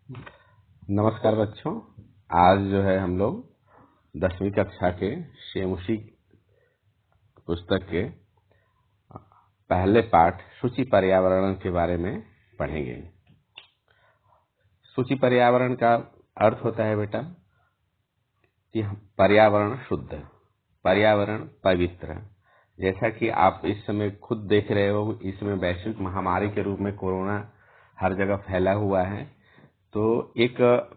नमस्कार बच्चों। आज जो है हम लोग 10वीं कक्षा के शेमुशी पुस्तक के पहले पाठ सूची पर्यावरण के बारे में पढ़ेंगे। सूची पर्यावरण का अर्थ होता है बेटा कि पर्यावरण शुद्ध, पर्यावरण पवित्र। जैसा कि आप इस समय खुद देख रहे हो, इसमें वैश्विक महामारी के रूप में कोरोना हर जगह फैला हुआ है। तो एक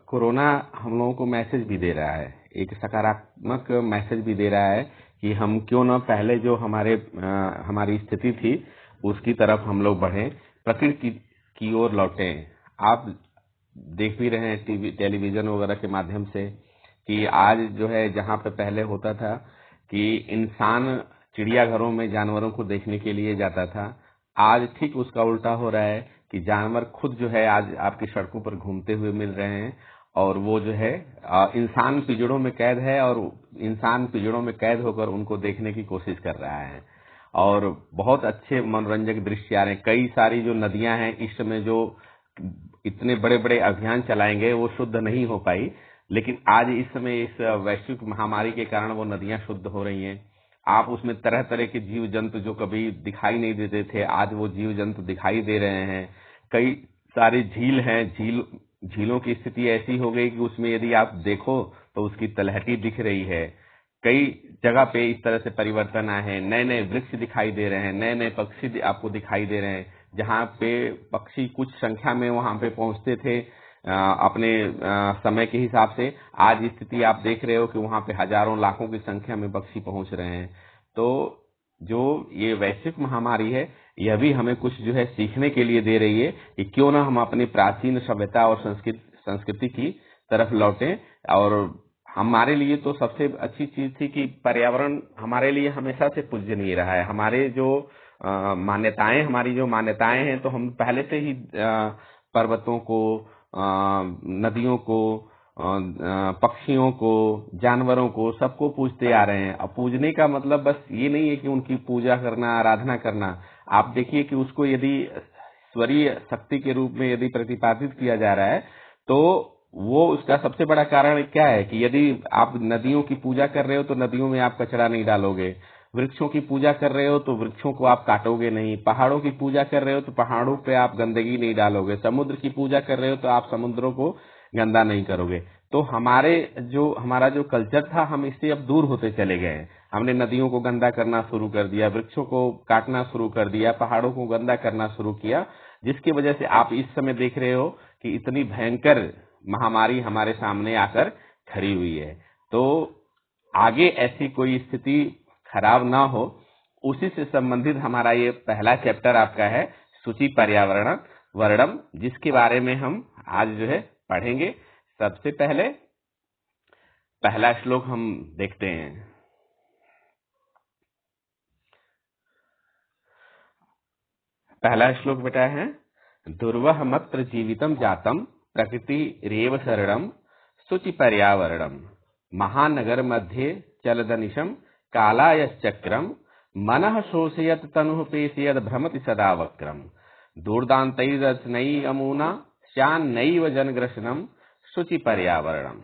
कोरोना हम लोगों को मैसेज भी दे रहा है, एक सकारात्मक मैसेज भी दे रहा है कि हम क्यों न पहले जो हमारी स्थिति थी उसकी तरफ हम लोग बढ़ें, प्रकृति की ओर लौटें। आप देख भी रहे हैं टीवी टेलीविजन वगैरह के माध्यम से कि आज जो है जहाँ पे पहले होता था कि इंसान चिड़ियाघरों में जानवरों को देखने के लिए जाता था, आज ठीक उसका उल्टा हो रहा है कि जानवर खुद जो है आज आपकी सड़कों पर घूमते हुए मिल रहे हैं और वो जो है इंसान पिंजड़ों में कैद है और इंसान पिंजड़ों में कैद होकर उनको देखने की कोशिश कर रहा है। और बहुत अच्छे मनोरंजक दृश्य आ रहे हैं। कई सारी जो नदियां हैं इस समय जो इतने बड़े बड़े अभियान चलाएंगे वो शुद्ध नहीं हो पाई, लेकिन आज इस समय इस वैश्विक महामारी के कारण वो नदियां शुद्ध हो रही हैं। आप उसमें तरह तरह के जीव जंतु जो कभी दिखाई नहीं देते थे, आज वो जीव जंतु दिखाई दे रहे हैं। कई सारी झील हैं, झीलों की स्थिति ऐसी हो गई कि उसमें यदि आप देखो तो उसकी तलहटी दिख रही है। कई जगह पे इस तरह से परिवर्तन आए हैं, नए नए वृक्ष दिखाई दे रहे हैं, नए नए पक्षी आपको दिखाई दे रहे हैं। जहाँ पे पक्षी कुछ संख्या में वहां पे पहुंचते थे अपने समय के हिसाब से, आज स्थिति आप देख रहे हो कि वहां पे हजारों लाखों की संख्या में पक्षी पहुंच रहे हैं। तो जो ये वैश्विक महामारी है यह भी हमें कुछ जो है सीखने के लिए दे रही है कि क्यों ना हम अपनी प्राचीन सभ्यता और संस्कृति की तरफ लौटें। और हमारे लिए तो सबसे अच्छी चीज थी कि पर्यावरण हमारे लिए हमेशा से पूजनीय रहा है। हमारे जो हमारी जो मान्यताएं हैं, तो हम पहले से ही पर्वतों को, नदियों को, पक्षियों को, जानवरों को, सबको पूजते आ रहे हैं। अब पूजने का मतलब बस ये नहीं है कि उनकी पूजा करना, आराधना करना। आप देखिए कि उसको यदि ईश्वरीय शक्ति के रूप में यदि प्रतिपादित किया जा रहा है, तो वो उसका सबसे बड़ा कारण क्या है कि यदि आप नदियों की पूजा कर रहे हो तो नदियों में आप कचरा नहीं डालोगे, वृक्षों की पूजा कर रहे हो तो वृक्षों को आप काटोगे नहीं, पहाड़ों की पूजा कर रहे हो तो पहाड़ों पे आप गंदगी नहीं डालोगे, समुद्र की पूजा कर रहे हो तो आप समुद्रों को गंदा नहीं करोगे। तो हमारा जो कल्चर था, हम इससे अब दूर होते चले गए हैं। हमने नदियों को गंदा करना शुरू कर दिया, वृक्षों को काटना शुरू कर दिया, पहाड़ों को गंदा करना शुरू किया, जिसकी वजह से आप इस समय देख रहे हो कि इतनी भयंकर महामारी हमारे सामने आकर खड़ी हुई है। तो आगे ऐसी कोई स्थिति खराब ना हो, उसी से संबंधित हमारा ये पहला चैप्टर आपका है सूची पर्यावरण वर्णम, जिसके बारे में हम आज जो है पढ़ेंगे। सबसे पहले पहला श्लोक हम देखते हैं। पहला श्लोक बेटा है, दुर्वह मत्र जीवितम जातम प्रकृति रेव शरणम शुचि पर्यावरणम महानगर मध्ये चलदनिशम कालायश्चक्रम मनः शोषयत तनुः पेशयद भ्रमति सदा वक्रम दूरदान्तैरत्नैः अमूना श्यान्नैव जनग्रसनम शुचि पर्यावरणम।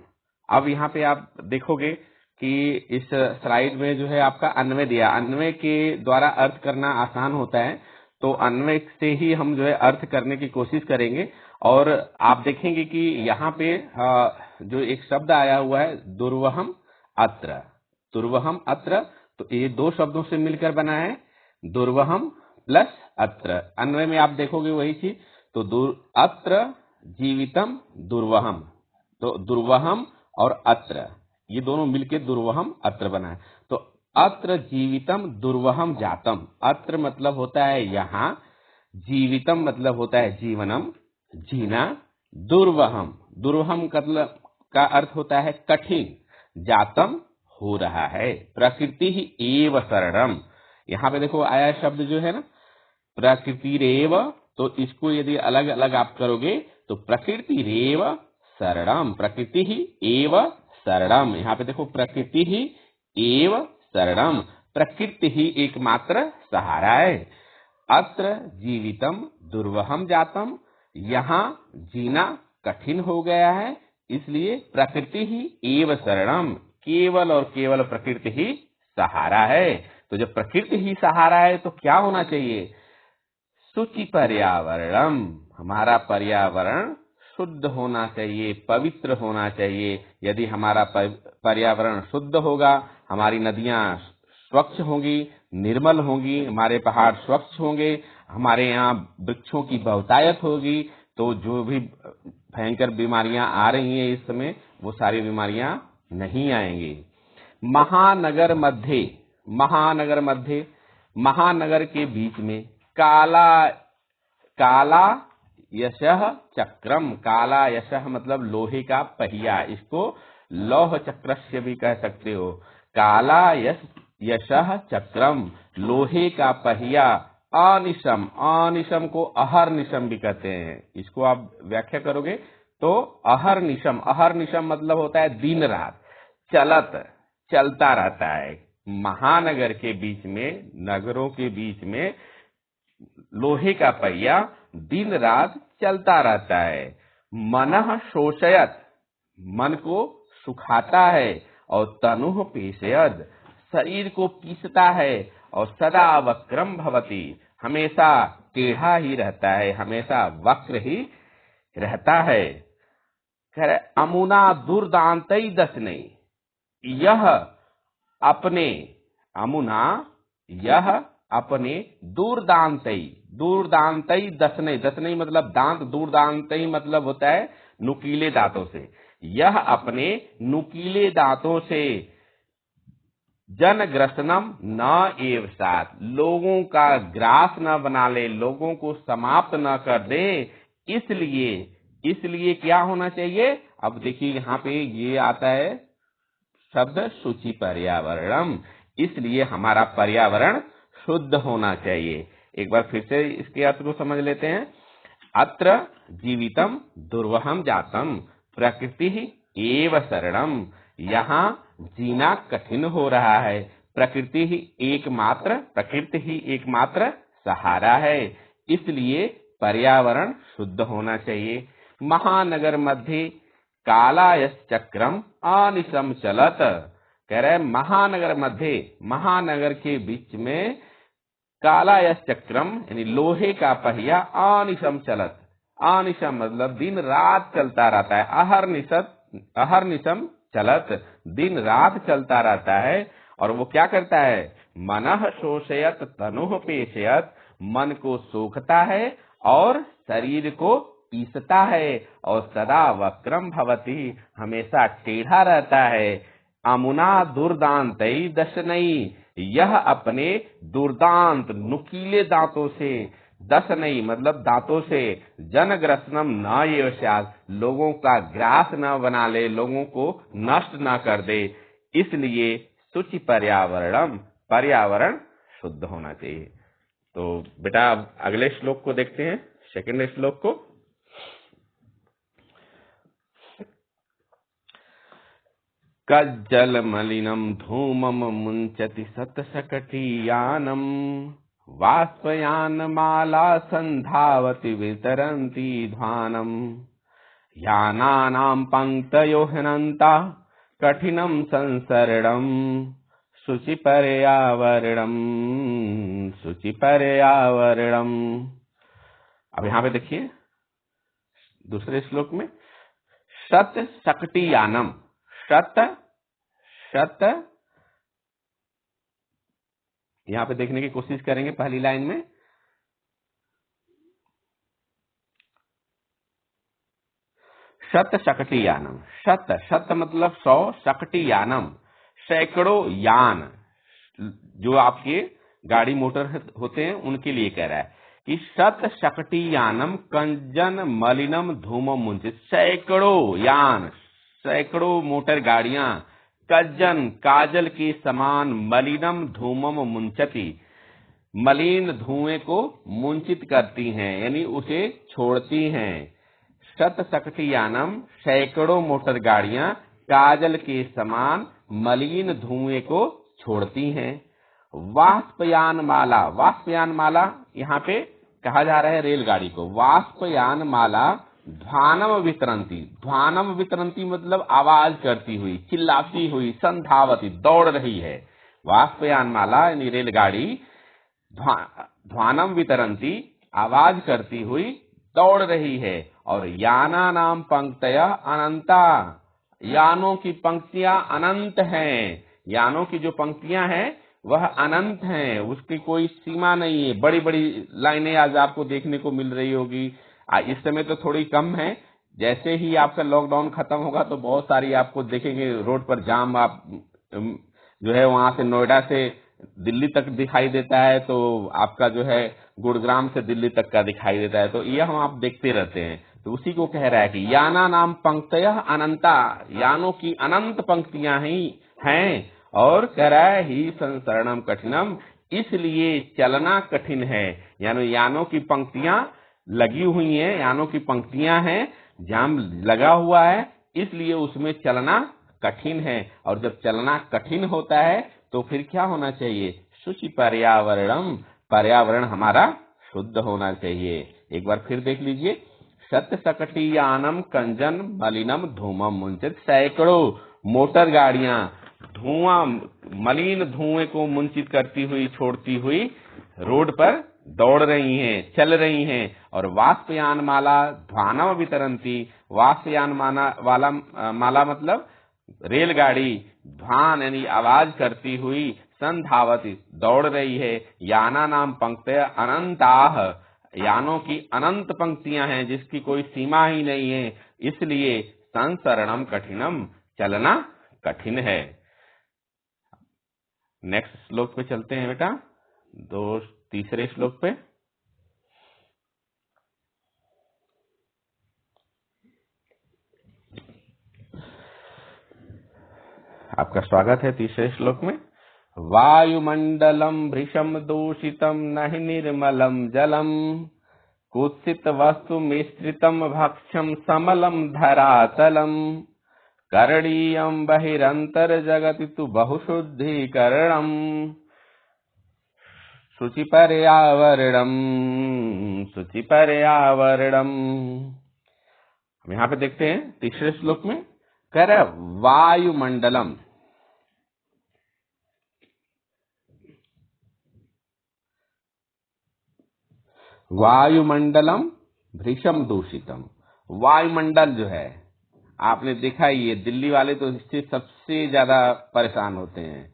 अब यहाँ पे आप देखोगे कि इस स्लाइड में जो है आपका अन्वय दिया, अन्वय के द्वारा अर्थ करना आसान होता है, तो अन्वय से ही हम जो है अर्थ करने की कोशिश करेंगे। और आप देखेंगे कि यहाँ पे जो एक शब्द आया हुआ है दुर्वहम अत्र, दुर्वहम अत्र, तो ये दो शब्दों से मिलकर बना है, दुर्वहम प्लस अत्र। अन्वय में आप देखोगे वही चीज, तो अत्र जीवितम दुर्वहम, तो दुर्वहम और अत्र ये दोनों मिलकर दुर्वहम अत्र बना है। तो अत्र जीवितम दुर्वहम जातम, अत्र मतलब होता है यहाँ, जीवितम मतलब होता है जीवनम, जीना, दुर्वहम, दुर्वहम का अर्थ होता है कठिन, जातम हो रहा है, प्रकृति ही एव शरणम। यहाँ पे देखो आया शब्द जो है ना प्रकृति रेव, तो इसको यदि अलग अलग आप करोगे तो प्रकृति रेव शरणम, प्रकृति ही एव शरणम। यहाँ पे देखो प्रकृति ही एव शरणम, प्रकृति ही एकमात्र सहारा है। अत्र जीवितम दुर्वहम जातम, यहाँ जीना कठिन हो गया है, इसलिए प्रकृति ही एव शरणम, केवल और केवल प्रकृति ही सहारा है। तो जब प्रकृति ही सहारा है तो क्या होना चाहिए? शुचि पर्यावरणम, हमारा पर्यावरण शुद्ध होना चाहिए, पवित्र होना चाहिए। यदि हमारा पर्यावरण शुद्ध होगा, हमारी नदियां स्वच्छ होंगी, निर्मल होंगी, हमारे पहाड़ स्वच्छ होंगे, हमारे यहाँ वृक्षों की बहुतायत होगी, तो जो भी भयंकर बीमारियां आ रही हैं इस समय, वो सारी बीमारियां नहीं आएंगी। महानगर मध्य, महानगर मध्य, महानगर के बीच में काला यशः चक्रम, काला यशः मतलब लोहे का पहिया, इसको लौह चक्रस्य भी कह सकते हो। काला यशः चक्रम, लोहे का पहिया, अनिशम, अनिशम को अहर्निशम भी कहते हैं। इसको आप व्याख्या करोगे तो अहर्निशम, अहर्निशम मतलब होता है दिन रात, चलता रहता है। महानगर के बीच में, नगरों के बीच में लोहे का पहिया दिन रात चलता रहता है। मनः शोषयत, मन को सुखाता है, और तनुः पेशयद, शरीर को पीसता है, और सदा वक्रम भवति, हमेशा टेढ़ा ही रहता है, हमेशा वक्र ही रहता है। अमुना दुर्दांतई दशनै, यह अपने, अमुना यह अपने दूरदांतई, दूरदांतई दशनै, दशनै मतलब दांत, दूरदांतई मतलब होता है नुकीले दांतों से। यह अपने नुकीले दांतों से जनग्रसनम न एव सात, लोगों का ग्रास न बना ले, लोगों को समाप्त न कर दे, इसलिए क्या होना चाहिए? अब देखिए यहाँ पे ये आता है शब्द शुचि पर्यावरणम, इसलिए हमारा पर्यावरण शुद्ध होना चाहिए। एक बार फिर से इसके अर्थ को समझ लेते हैं। अत्र जीवितम दुर्वहम जातम, प्रकृति ही एव शरणम, यहाँ जीना कठिन हो रहा है, प्रकृति ही एकमात्र सहारा है, इसलिए पर्यावरण शुद्ध होना चाहिए। महानगर मध्य कालायस चक्रम अनिशम चलत, कह रहे महानगर मध्य, महानगर के बीच में कालायस चक्रम यानी लोहे का पहिया अनिशम चलत, अनिशम मतलब दिन रात चलता रहता है, अहर्निशम चलत, दिन रात चलता रहता है। और वो क्या करता है? मनः शोषयत तनुः पेशयत, मन को सोखता है और शरीर को पीसता है, और सदा वक्रम भवति, हमेशा टेढ़ा रहता है। अमुना दुर्दांतई दशनई, यह अपने दुर्दांत नुकीले दांतों से, दशनई मतलब दांतों से, जनग्रसनम न एव स्यात्, लोगों का ग्रास न बना ले, लोगों को नष्ट न कर दे, इसलिए शुचि पर्यावरणम, पर्यावरण शुद्ध होना चाहिए। तो बेटा अगले श्लोक को देखते हैं, सेकंड श्लोक को। कज्जल मलिनम धूमम मुंचति सतशकटीयानम, वाष्पयान माला संधावति वितरन्ति ध्वानम, यानानां पंक्तयो ह्यनन्ता कठिनं संसरणम, शुचि पर्यावरणम, शुचि पर्यावरणम। अब यहाँ पे देखिए दूसरे श्लोक में, शत शकटीयानम, शत यहाँ पे देखने की कोशिश करेंगे पहली लाइन में। शत शकटीयानम, शत मतलब 100, शकटीयानम सैकड़ों यान, जो आपके गाड़ी मोटर होते हैं उनके लिए कह रहा है कि शत शकटीयानम कंजन मलिनम धूमम मुंचित, सैकड़ों यान, सैकड़ों मोटर गाड़ियां, कज्जन काजल के समान, मलिनम धूमम मुंचति मलिन धुएं को मुंचित करती हैं, यानी उसे छोड़ती हैं। शत शकटीयानम सैकड़ों मोटर गाड़ियां काजल के समान मलिन धुएं को छोड़ती हैं। वाष्पयान माला, वाष्पयान माला यहाँ पे कहा जा रहा है रेलगाड़ी को, वाष्पयान माला ध्वानम वितरंती, ध्वानम वितरंती मतलब आवाज करती हुई, चिल्लाती हुई, संधावती, दौड़ रही है। वाष्पयान माला यानी रेलगाड़ी ध्वानम वितरंती आवाज करती हुई दौड़ रही है। और याना नाम पंक्तया अनंता, यानों की पंक्तियां अनंत हैं। यानों की जो पंक्तियां हैं वह अनंत हैं, उसकी कोई सीमा नहीं है। बड़ी बड़ी लाइनें आज आपको देखने को मिल रही होगी। इस समय तो थोड़ी कम है, जैसे ही आपका लॉकडाउन खत्म होगा तो बहुत सारी आपको देखेंगे रोड पर जाम। आप जो है वहां से नोएडा से दिल्ली तक दिखाई देता है, तो आपका जो है गुड़ग्राम से दिल्ली तक का दिखाई देता है। तो यह हम आप देखते रहते हैं। तो उसी को कह रहा है कि याना नाम पंक्तयः अनंता, यानों की अनंत पंक्तियां ही हैं। और कह रहा है ही संसरणम कठिनम, इसलिए चलना कठिन है। यानी यानों की पंक्तियां लगी हुई हैं, यानों की पंक्तियां हैं, जाम लगा हुआ है, इसलिए उसमें चलना कठिन है। और जब चलना कठिन होता है तो फिर क्या होना चाहिए? शुचि पर्यावरणम, पर्यावरण हमारा शुद्ध होना चाहिए। एक बार फिर देख लीजिए, सत्य सकटियानम कंजन मलिनम धूमम मुंचित, सैकड़ों मोटर गाड़ियां धुआं, मलिन धुएं को मुंचित करती हुई, छोड़ती हुई रोड पर दौड़ रही हैं, चल रही हैं। और वाष्पयान माला ध्वानम वितरंती, वाष्पयान माला मतलब रेलगाड़ी ध्वान यानी आवाज करती हुई, संधावती दौड़ रही है। याना नाम पंक्तयः अनंताः, यानों की अनंत पंक्तियां हैं जिसकी कोई सीमा ही नहीं है, इसलिए संसरणम कठिनम, चलना कठिन है। नेक्स्ट श्लोक पे चलते हैं बेटा, तीसरे श्लोक पे। आपका स्वागत है तीसरे श्लोक में। वायुमंडलम भृशम दूषितम नहि निर्मलम जलम, कुत्सित वस्तु मिश्रितम भक्ष्यम समलम धरातलम, करणीयम बहिरंतर जगति तु बहुशुद्धीकरणम, शुचि पर्यावरणम, शुचि पर्यावरणम। हम यहाँ पे देखते हैं तीसरे श्लोक में कह रहा है वायुमंडलम, वायुमंडलम भृशम दूषितम। वायुमंडल जो है, आपने देखा ही है, दिल्ली वाले तो इससे सबसे ज्यादा परेशान होते हैं।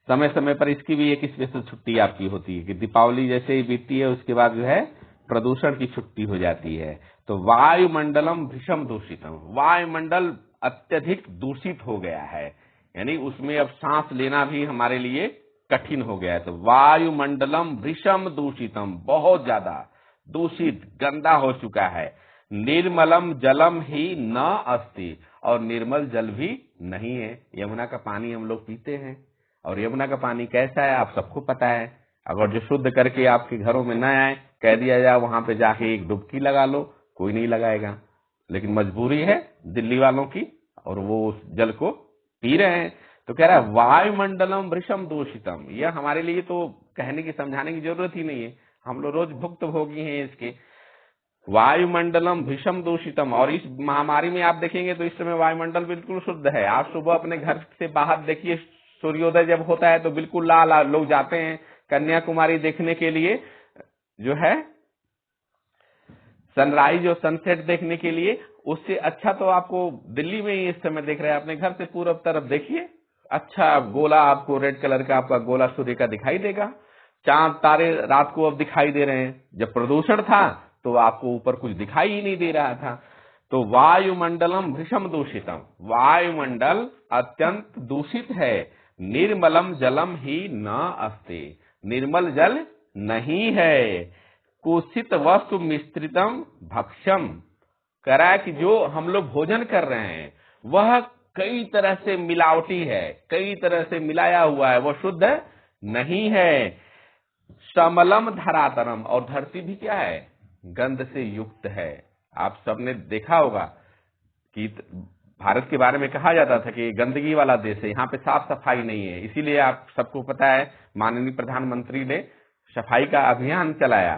समय समय पर इसकी भी एक स्पेशल छुट्टी आपकी होती है कि दीपावली जैसे ही बीतती है उसके बाद जो है प्रदूषण की छुट्टी हो जाती है। तो वायुमंडलम भीषम दूषितम, वायुमंडल अत्यधिक दूषित हो गया है, यानी उसमें अब सांस लेना भी हमारे लिए कठिन हो गया है। तो वायुमंडलम भीषम दूषितम, बहुत ज्यादा दूषित, गंदा हो चुका है। निर्मलम जलम ही न अस्ति, और निर्मल जल भी नहीं है। यमुना का पानी हम लोग पीते हैं, और यमुना का पानी कैसा है आप सबको पता है। अगर जो शुद्ध करके आपके घरों में न आए, कह दिया जाए वहां पे जाके एक डुबकी लगा लो, कोई नहीं लगाएगा। लेकिन मजबूरी है दिल्ली वालों की, और वो उस जल को पी रहे हैं। तो कह रहा है वायुमंडलम वृषम दूषितम, यह हमारे लिए तो कहने की, समझाने की जरूरत ही नहीं है, हम लोग रोज भुक्तभोगी हैं इसके। वायुमंडलम भीषम दूषितम, और इस महामारी में आप देखेंगे तो इस समय वायुमंडल बिल्कुल शुद्ध है। आप सुबह अपने घर से बाहर देखिए, सूर्योदय जब होता है तो बिल्कुल लाल, लोग जाते हैं कन्याकुमारी देखने के लिए, जो है सनराइज और सनसेट देखने के लिए। उससे अच्छा तो आपको दिल्ली में ही इस समय देख रहे हैं। अपने घर से पूरब तरफ देखिए, अच्छा गोला आपको रेड कलर का आपका गोला सूर्य का दिखाई देगा। चांद तारे रात को अब दिखाई दे रहे हैं। जब प्रदूषण था तो आपको ऊपर कुछ दिखाई ही नहीं दे रहा था। तो वायुमंडलम भीषम दूषितम, वायुमंडल अत्यंत दूषित है। निर्मलम जलम ही न अस्ति, निर्मल जल नहीं है। कुत्सित वस्तु मिश्रितम भक्ष्यम, करा कि जो हम लोग भोजन कर रहे हैं वह कई तरह से मिलावटी है, कई तरह से मिलाया हुआ है, वह शुद्ध नहीं है। समलम धरातरम, और धरती भी क्या है? गंध से युक्त है। आप सबने देखा होगा कि भारत के बारे में कहा जाता था कि गंदगी वाला देश है, यहाँ पे साफ सफाई नहीं है। इसीलिए आप सबको पता है माननीय प्रधानमंत्री ने सफाई का अभियान चलाया,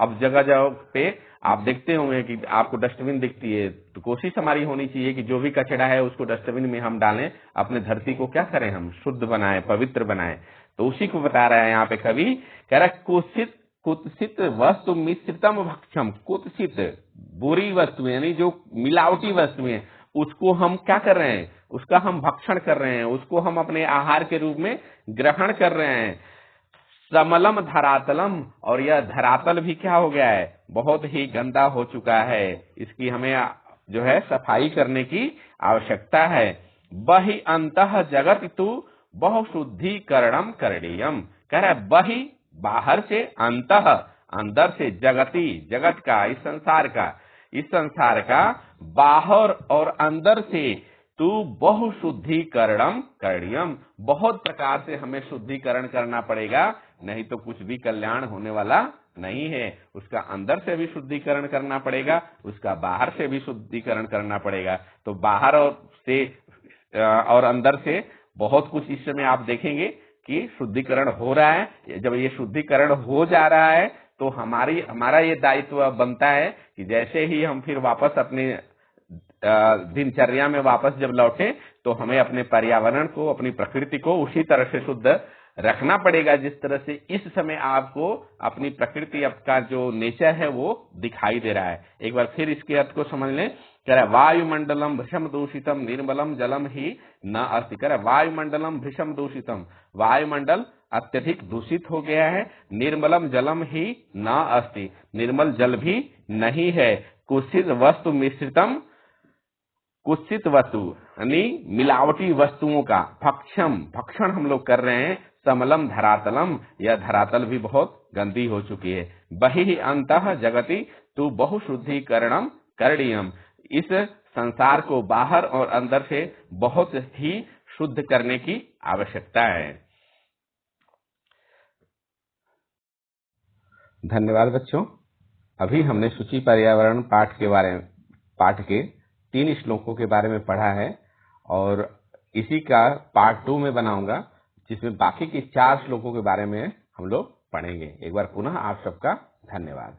अब जगह जगह पे आप देखते होंगे कि आपको डस्टबिन दिखती है, तो कोशिश हमारी होनी चाहिए कि जो भी कचरा है उसको डस्टबिन में हम डालें, अपने धरती को क्या करें, हम शुद्ध बनाएं, पवित्र बनाएं। तो उसी को बता रहा है यहाँ पे कवि, कह रहा कुत्सित कुत्सित वस्तु मिश्रितम भक्षम। कुत्सित बुरी वस्तुएं यानी जो मिलावटी वस्तुएं, उसको हम क्या कर रहे हैं, उसका हम भक्षण कर रहे हैं, उसको हम अपने आहार के रूप में ग्रहण कर रहे हैं। समलम धरातलम, और यह धरातल भी क्या हो गया है, बहुत ही गंदा हो चुका है, इसकी हमें जो है सफाई करने की आवश्यकता है। बहि अंतः जगत तु बहुशुद्धिकरणम करणीयम। कह रहा है बहि बाहर से, अंतः अंदर से, जगती जगत का, इस संसार का बाहर और अंदर से तू बहुशुद्धिकरणम करणीयम, बहुत प्रकार से हमें शुद्धिकरण करना पड़ेगा, नहीं तो कुछ भी कल्याण होने वाला नहीं है। उसका अंदर से भी शुद्धिकरण करना पड़ेगा, उसका बाहर से भी शुद्धिकरण करना पड़ेगा। तो बाहर और अंदर से बहुत कुछ इस समय आप देखेंगे कि शुद्धिकरण हो रहा है। जब ये शुद्धिकरण हो जा रहा है तो हमारा ये दायित्व बनता है कि जैसे ही हम फिर वापस अपने दिनचर्या में वापस जब लौटे, तो हमें अपने पर्यावरण को, अपनी प्रकृति को उसी तरह से शुद्ध रखना पड़ेगा जिस तरह से इस समय आपको अपनी प्रकृति, आपका जो नेचर है वो दिखाई दे रहा है। एक बार फिर इसके अर्थ को समझ लें। कह रहा है वायुमंडलम भृशम दूषितम निर्मलम जलम ही न अस्ति। कह रहा है वायुमंडलम भृशम दूषितम, वायुमंडल अत्यधिक दूषित हो गया है। निर्मलम जलम ही न अस्ति, निर्मल जल भी नहीं है। कुत्सित वस्तु मिश्रितम, कुत्सित वस्तु यानी मिलावटी वस्तुओं का भक्षण हम लोग कर रहे हैं। समलम धरातलम, यह धरातल भी बहुत गंदी हो चुकी है। बहि अंतः जगति तु बहुशुद्धिकरणम करणीयम, इस संसार को बाहर और अंदर से बहुत ही शुद्ध करने की आवश्यकता है। धन्यवाद बच्चों। अभी हमने सूची पर्यावरण पाठ के 3 श्लोकों के बारे में पढ़ा है, और इसी का पार्ट 2 में बनाऊंगा, जिसमें बाकी के 4 श्लोकों के बारे में हम लोग पढ़ेंगे। एक बार पुनः आप सबका धन्यवाद।